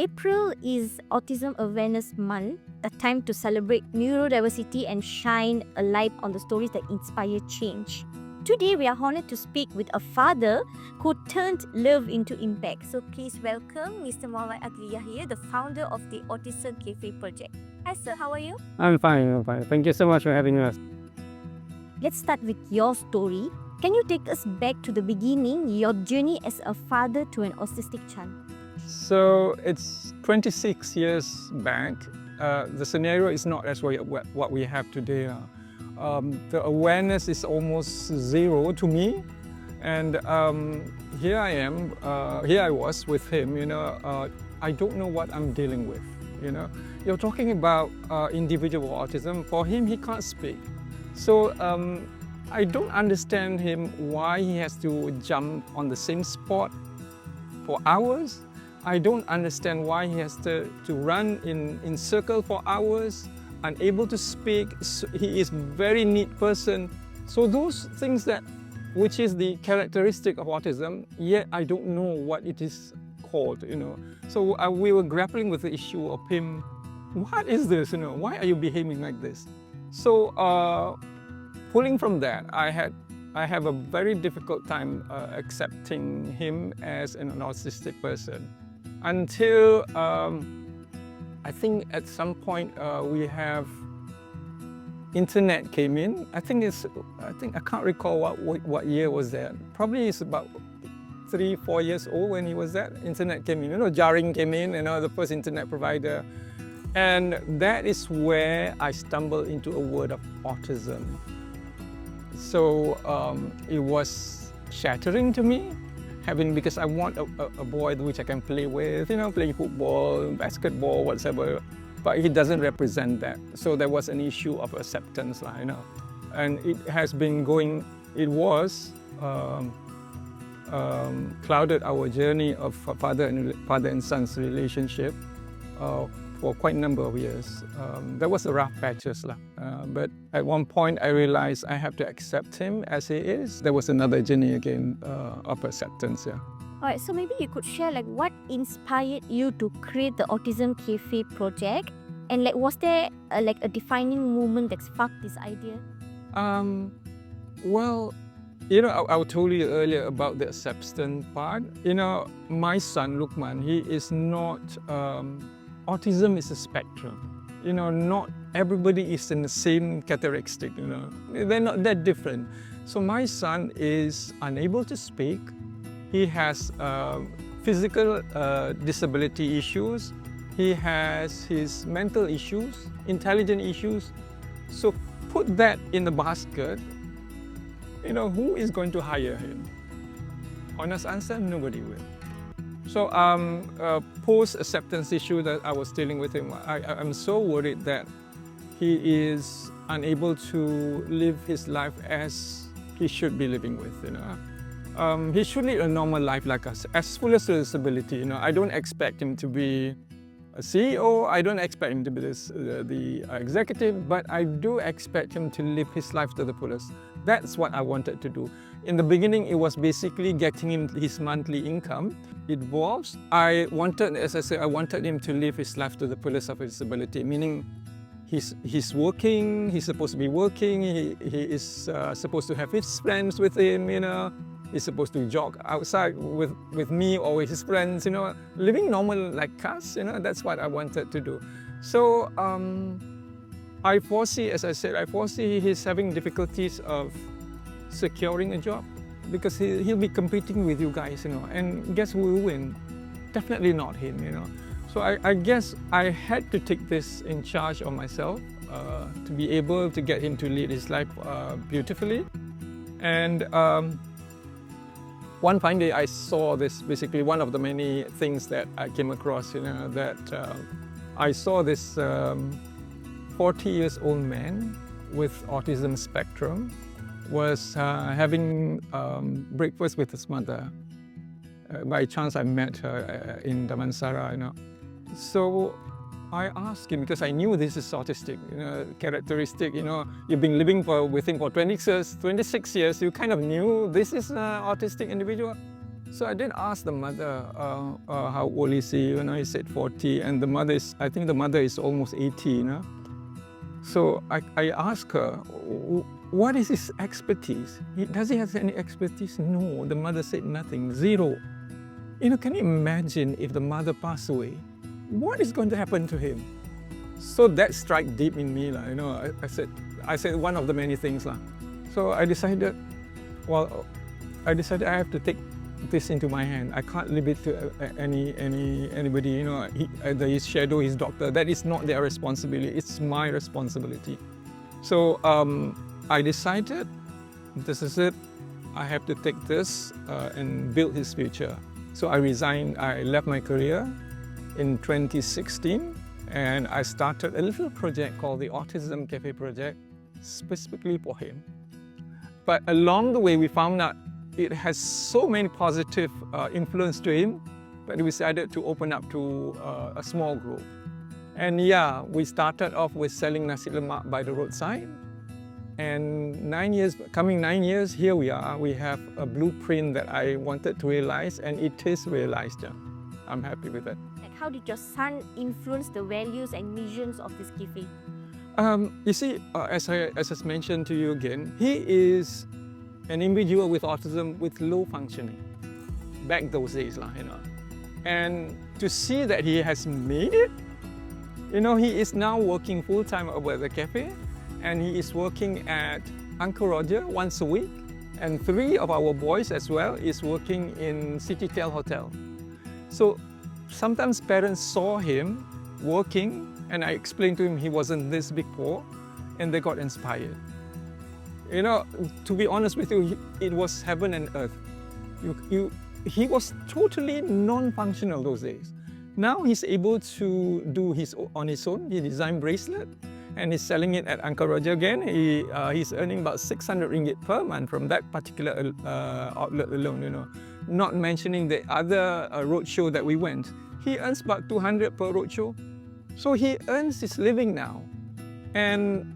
April is Autism Awareness Month, a time to celebrate neurodiversity and shine a light on the stories that inspire change. Today, we are honored to speak with a father who turned love into impact. So please welcome Mr. Adli Yahya, the founder of the Autism Cafe Project. Hi sir, how are you? I'm fine. Thank you so much for having us. Let's start with your story. Can you take us back to the beginning, your journey as a father to an autistic child? So it's 26 years back. The scenario is not as what we have today. The awareness is almost zero to me. And here I am, here I was with him, I don't know what I'm dealing with, You're talking about individual autism. For him, he can't speak. So I don't understand him why he has to jump on the same spot for hours. I don't understand why he has to run in circle for hours, unable to speak. He is a very neat person. So those things which is the characteristic of autism, yet I don't know what it is called, So we were grappling with the issue of him. What is this, Why are you behaving like this? So pulling from that, I have a very difficult time accepting him as an autistic person. Until I think at some point we have internet came in. I can't recall what year was that. Probably it's about 3-4 years old when he was that. Internet came in, Jarring came in, the first internet provider. And that is where I stumbled into a word of autism. So it was shattering to me, because I want a boy which I can play with, playing football, basketball, whatever. But he doesn't represent that. So there was an issue of acceptance, And it has been going, it was clouded our journey of father and son's relationship for quite a number of years. There was a rough patches, but at one point I realized I have to accept him as he is. There was another journey again of acceptance. Yeah. Alright, so maybe you could share what inspired you to create the Autism Cafe project, and was there a defining moment that sparked this idea? Well, I told you earlier about the acceptance part. My son Luqman, he is not. Autism is a spectrum. Not everybody is in the same characteristic. They're not that different. So my son is unable to speak. He has physical disability issues. He has his mental issues, intelligent issues. So put that in the basket. Who is going to hire him? Honest answer, nobody will. So post-acceptance issue that I was dealing with him, I'm so worried that he is unable to live his life as he should be living with, He should lead a normal life like us, as full as disability, I don't expect him to be a CEO, I don't expect him to be the executive, but I do expect him to live his life to the fullest. That's what I wanted to do. In the beginning, it was basically getting him his monthly income. It was, as I said, I wanted him to live his life to the fullest of his ability, meaning he's working, he's supposed to be working, he is supposed to have his friends with him, He's supposed to jog outside with me or with his friends, living normal like us, that's what I wanted to do. So I foresee, as I said, he's having difficulties of securing a job because he'll be competing with you guys, and guess who will win? Definitely not him, So I guess I had to take this in charge of myself to be able to get him to lead his life beautifully. And one fine day I saw this, basically one of the many things that I came across, that I saw this 40 years old man with autism spectrum was having breakfast with his mother. By chance I met her in Damansara, So I asked him, because I knew this is autistic, characteristic, you've been living with him for 26 years, you kind of knew this is an autistic individual. So I did ask the mother, how old is he? You know, he said 40, and the mother is, I think the mother is almost 80, you know. So I asked her, what is his expertise? Does he have any expertise? No, the mother said nothing, zero. You know, can you imagine if the mother passed away? What is going to happen to him? So that struck deep in me, you know. I said one of the many things. So I decided, I have to take this into my hand. I can't leave it to anybody, you know, either his shadow, his doctor. That is not their responsibility, it's my responsibility. So I decided, this is it. I have to take this and build his future. So I resigned, I left my career in 2016, and I started a little project called the Autism Cafe Project, specifically for him. But along the way, we found out it has so many positive influence to him, but we decided to open up to a small group. And yeah, we started off with selling nasi lemak by the roadside. And 9 years, here we are. We have a blueprint that I wanted to realize, and it is realized. Yeah. I'm happy with it. Like, how did your son influence the values and missions of this cafe? You see, as I mentioned to you again, he is an individual with autism with low functioning. Back those days, you know. And to see that he has made it, you know, he is now working full-time over at the cafe, and he is working at Uncle Roger once a week, and 3 of our boys as well is working in Citytel Hotel. So sometimes parents saw him working, and I explained to him he wasn't this big poor, and they got inspired. You know, to be honest with you, it was heaven and earth. He was totally non-functional those days. Now he's able to do on his own. He designed bracelet, and he's selling it at Uncle Roger again. He's earning about 600 ringgit per month from that particular outlet alone, you know. Not mentioning the other roadshow that we went. He earns about 200 per roadshow. So he earns his living now. And,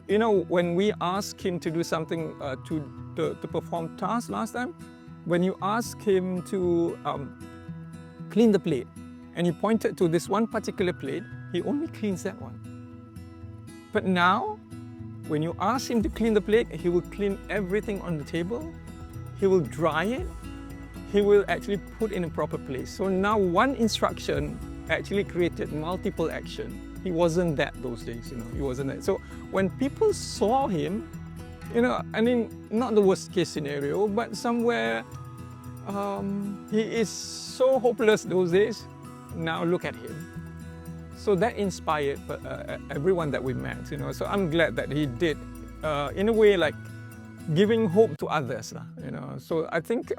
you know, when we asked him to do something to perform tasks last time, when you ask him to clean the plate, and he pointed to this one particular plate, he only cleans that one. But now, when you ask him to clean the plate, he will clean everything on the table, he will dry it, he will actually put in a proper place. So now one instruction actually created multiple action. He wasn't that those days, you know, he wasn't that. So when people saw him, you know, I mean, not the worst case scenario, but somewhere he is so hopeless those days. Now look at him. So that inspired everyone that we met, you know. So I'm glad that he did, in a way, like giving hope to others, you know. So I think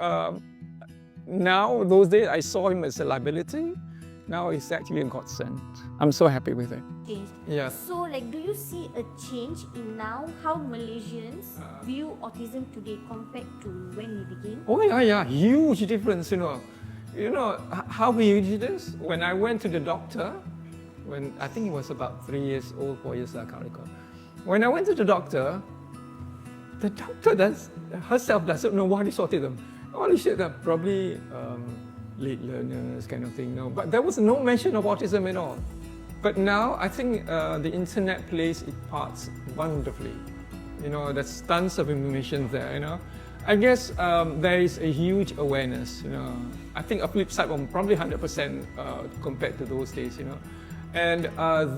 now, those days, I saw him as a liability. Now he's actually a godsend. I'm so happy with it. Changed. Yeah. So, like, do you see a change in now how Malaysians view autism today compared to when we began? Oh yeah, huge difference, you know. You know how huge it is? When I went to the doctor, when I think he was about 3 years old, 4 years, I can't recall. When I went to the doctor herself doesn't know what is autism. All she said, probably late learners kind of thing, no. But there was no mention of autism at all. But now, I think the internet plays its parts wonderfully. You know, there's tons of information there, you know. I guess there is a huge awareness, you know. I think a flip side of probably 100% compared to those days, you know. And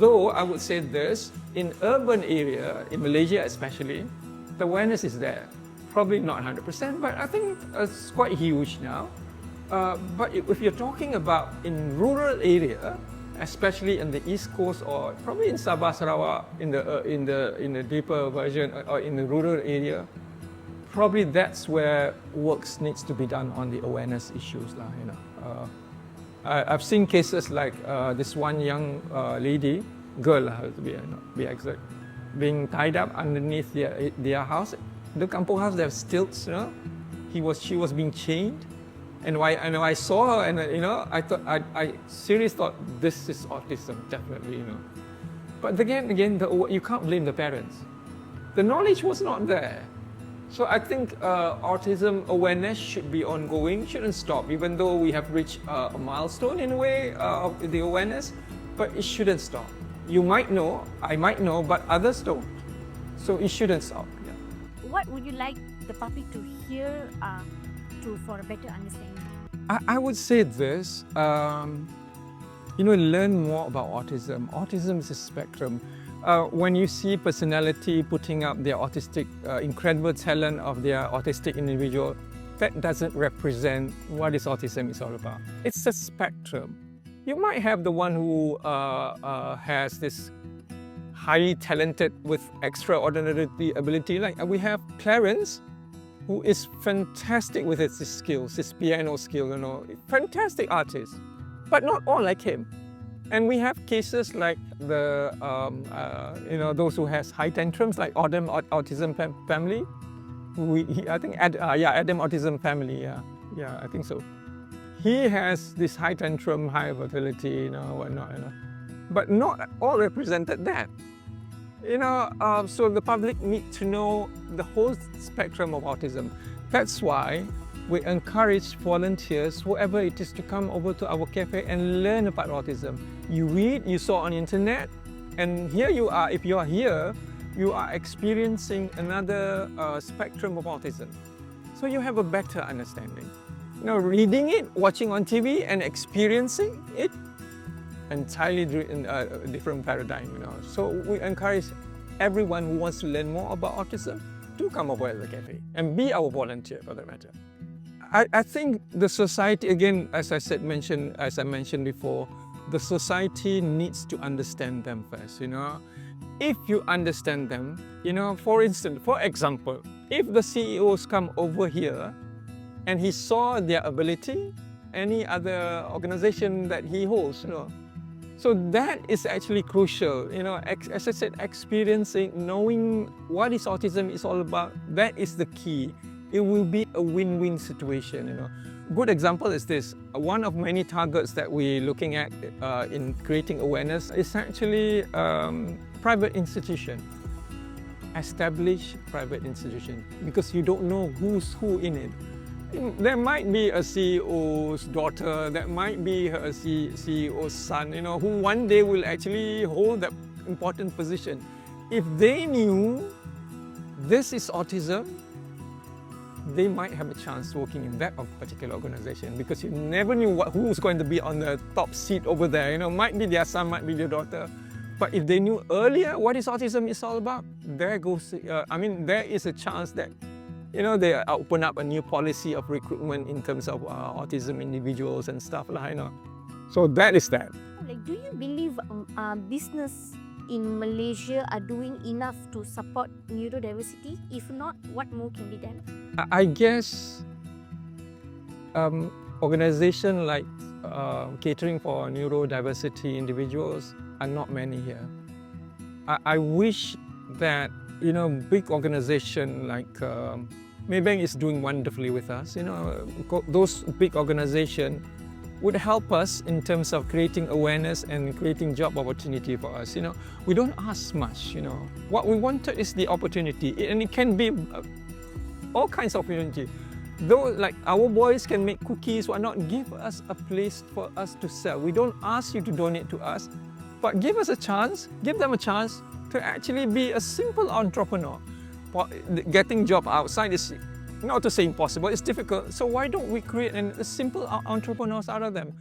though I would say this, in urban area, in Malaysia especially, the awareness is there. Probably not 100%, but I think it's quite huge now. But if you're talking about in rural area, especially in the East Coast or probably in Sabah, Sarawak, in the deeper version or in the rural area, probably that's where works needs to be done on the awareness issues, you know. I've seen cases like this one young lady, girl to be exact, being tied up underneath their house. The kampung house, they have stilts, you know. She was being chained. And I saw her, and you know, I seriously thought this is autism, definitely, you know. But again, you can't blame the parents. The knowledge was not there. So I think autism awareness should be ongoing, shouldn't stop, even though we have reached a milestone in a way of the awareness, but it shouldn't stop. You might know, I might know, but others don't. So it shouldn't stop. Yeah. What would you like the public to hear for a better understanding? I would say this, learn more about autism. Autism is a spectrum. When you see personality putting up their autistic, incredible talent of their autistic individual, that doesn't represent what is autism is all about. It's a spectrum. You might have the one who has this highly talented with extraordinary ability. Like we have Clarence, who is fantastic with his skills, his piano skill, fantastic artist, but not all like him. And we have cases like the, those who has high tantrums, like Autism family. Adam Autism family, yeah, I think so. He has this high tantrum, high volatility, whatnot, but not all represented that. So the public need to know the whole spectrum of autism. That's why we encourage volunteers, whoever it is, to come over to our cafe and learn about autism. You read, you saw on the internet, and here you are. If you are here, you are experiencing another spectrum of autism. So you have a better understanding. Reading it, watching on TV, and experiencing it, entirely different paradigm. So we encourage everyone who wants to learn more about autism to come over at the cafe and be our volunteer, for that matter. I think the society, again, as I mentioned before, the society needs to understand them first. If you understand them, for example, if the CEOs come over here and he saw their ability, any other organization that he holds, so that is actually crucial. As I said, experiencing, knowing what is autism is all about, that is the key. It will be a win-win situation. Good example is this. One of many targets that we're looking at in creating awareness is actually private institution. Establish private institution, because you don't know who's who in it. There might be a CEO's daughter, there might be a CEO's son, who one day will actually hold that important position. If they knew this is autism, they might have a chance working in that particular organization, because you never knew who's going to be on the top seat over there. Might be their son, might be their daughter. But if they knew earlier what is autism is all about, there is a chance that they open up a new policy of recruitment in terms of autism individuals and stuff like that. So that is that. Do you believe business in Malaysia are doing enough to support neurodiversity? If not, what more can be done? I guess organizations like catering for neurodiversity individuals are not many here. I wish that big organization like Maybank is doing wonderfully with us. Those big organizations would help us in terms of creating awareness and creating job opportunity for us. We don't ask much. What we wanted is the opportunity, and it can be all kinds of opportunity. Though, like our boys can make cookies, why not give us a place for us to sell? We don't ask you to donate to us, but give us a chance, give them a chance to actually be a simple entrepreneur. Getting job outside is not to say impossible, it's difficult. So why don't we create a simple entrepreneurs out of them?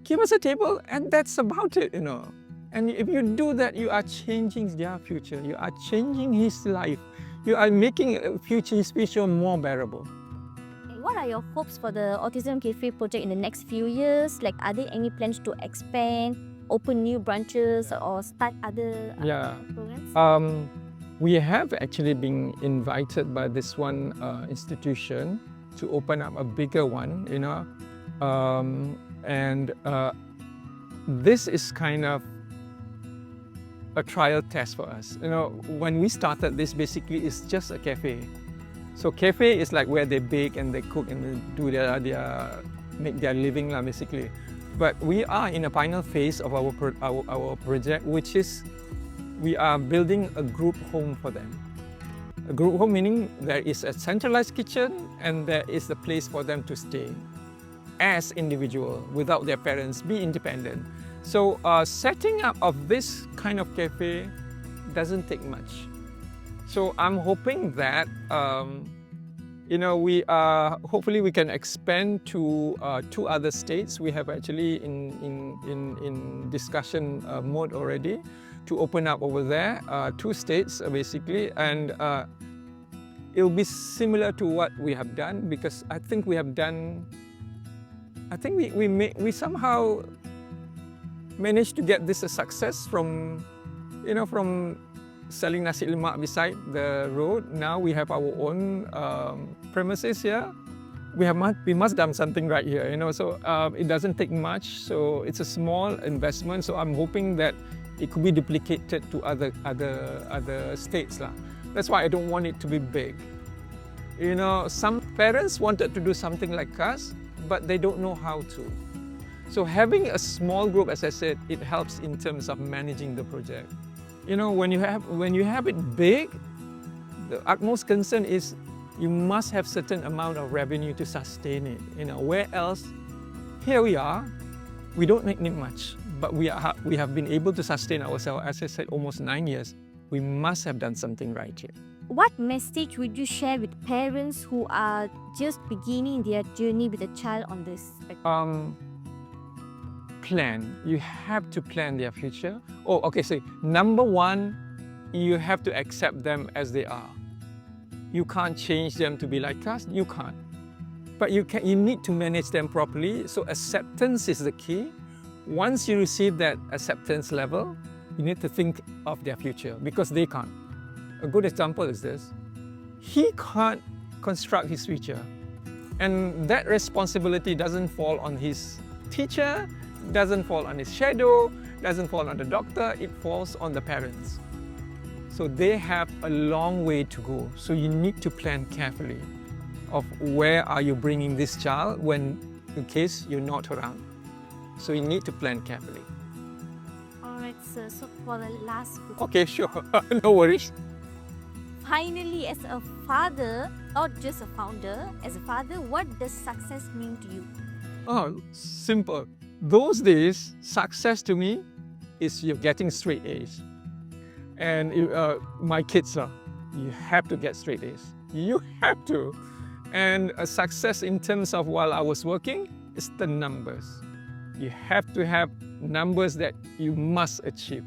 Give us a table and that's about it, And if you do that, you are changing their future. You are changing his life. You are making his future more bearable. What are your hopes for the Autism Cafe project in the next few years? Are there any plans to expand, open new branches, or start other programs? We have actually been invited by this one institution to open up a bigger one, this is kind of a trial test for us. When we started this, basically it's just a cafe. So cafe is like where they bake and they cook and they do make their living basically. But we are in a final phase of our project, which is we are building a group home for them. A group home meaning there is a centralized kitchen and there is a place for them to stay as individual without their parents, be independent. So setting up of this kind of cafe doesn't take much. So I'm hoping that hopefully we can expand to 2 other states. We have actually in discussion mode already to open up over there, 2 states basically, and it'll be similar to what we have done, because I think we somehow managed to get this a success from selling nasi lemak beside the road. Now we have our own premises here. We must done something right here, So it doesn't take much. So it's a small investment. So I'm hoping that it could be duplicated to other states lah. That's why I don't want it to be big. Some parents wanted to do something like us, but they don't know how to. So having a small group, as I said, it helps in terms of managing the project. When you have it big, the utmost concern is you must have certain amount of revenue to sustain it. Where else? Here we are. We don't make much, but we have been able to sustain ourselves, as I said, almost 9 years. We must have done something right here. What message would you share with parents who are just beginning their journey with a child on this spectrum? Plan. You have to plan their future. So number 1, you have to accept them as they are. You can't change them to be like us. You can't. But you need to manage them properly. So acceptance is the key. Once you receive that acceptance level, you need to think of their future, because they can't. A good example is this. He can't construct his future. And that responsibility doesn't fall on his teacher, doesn't fall on his shadow, doesn't fall on the doctor, it falls on the parents. So they have a long way to go. So you need to plan carefully of where are you bringing this child when, in case you're not around. So you need to plan carefully. Alright, sir. So for the last question. Okay, sure. No worries. Finally, as a father, not just a founder, as a father, what does success mean to you? Simple. Those days, success to me is you're getting straight A's. And my kids you have to get straight A's. You have to. And a success in terms of while I was working is the numbers. You have to have numbers that you must achieve,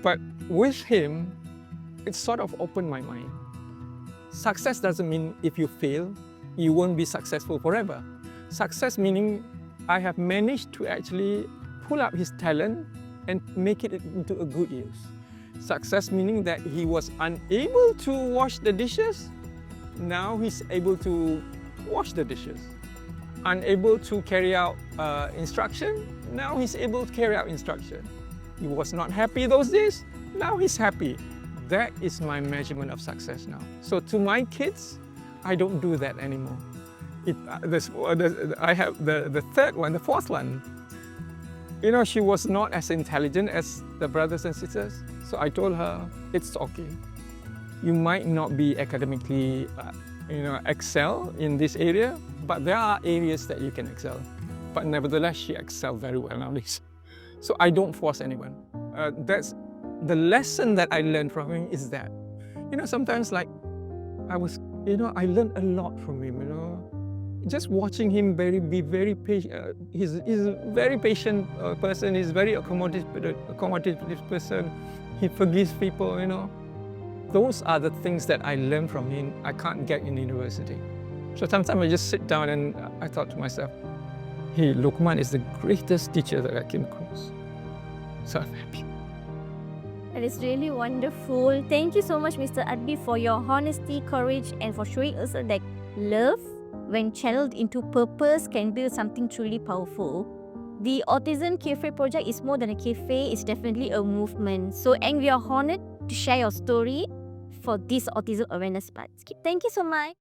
But with him, it sort of opened my mind. Success doesn't mean if you fail, you won't be successful forever. Success meaning I have managed to actually pull up his talent and make it into a good use. Success meaning that he was unable to wash the dishes, now he's able to wash the dishes. Unable to carry out instruction, now he's able to carry out instruction. He was not happy those days, now he's happy. That is my measurement of success now. So to my kids, I don't do that anymore. I have the third one, the fourth one. She was not as intelligent as the brothers and sisters. So I told her, it's okay. You might not be academically, excel in this area, but there are areas that you can excel. But nevertheless, she excelled very well nowadays. So I don't force anyone. That's the lesson that I learned from him is that, sometimes I learned a lot from him, Just watching him be very patient. He's a very patient person. He's very accommodative person. He forgives people, Those are the things that I learned from him I can't get in university. So sometimes I just sit down and I thought to myself, hey, Luqman is the greatest teacher that I came across. So I'm happy. That is really wonderful. Thank you so much, Mr. Adli, for your honesty, courage, and for showing us that love, when channeled into purpose, can build something truly powerful. The Autism Cafe Project is more than a cafe, it's definitely a movement. And we are honored to share your story for this Autism Awareness Month. Thank you so much.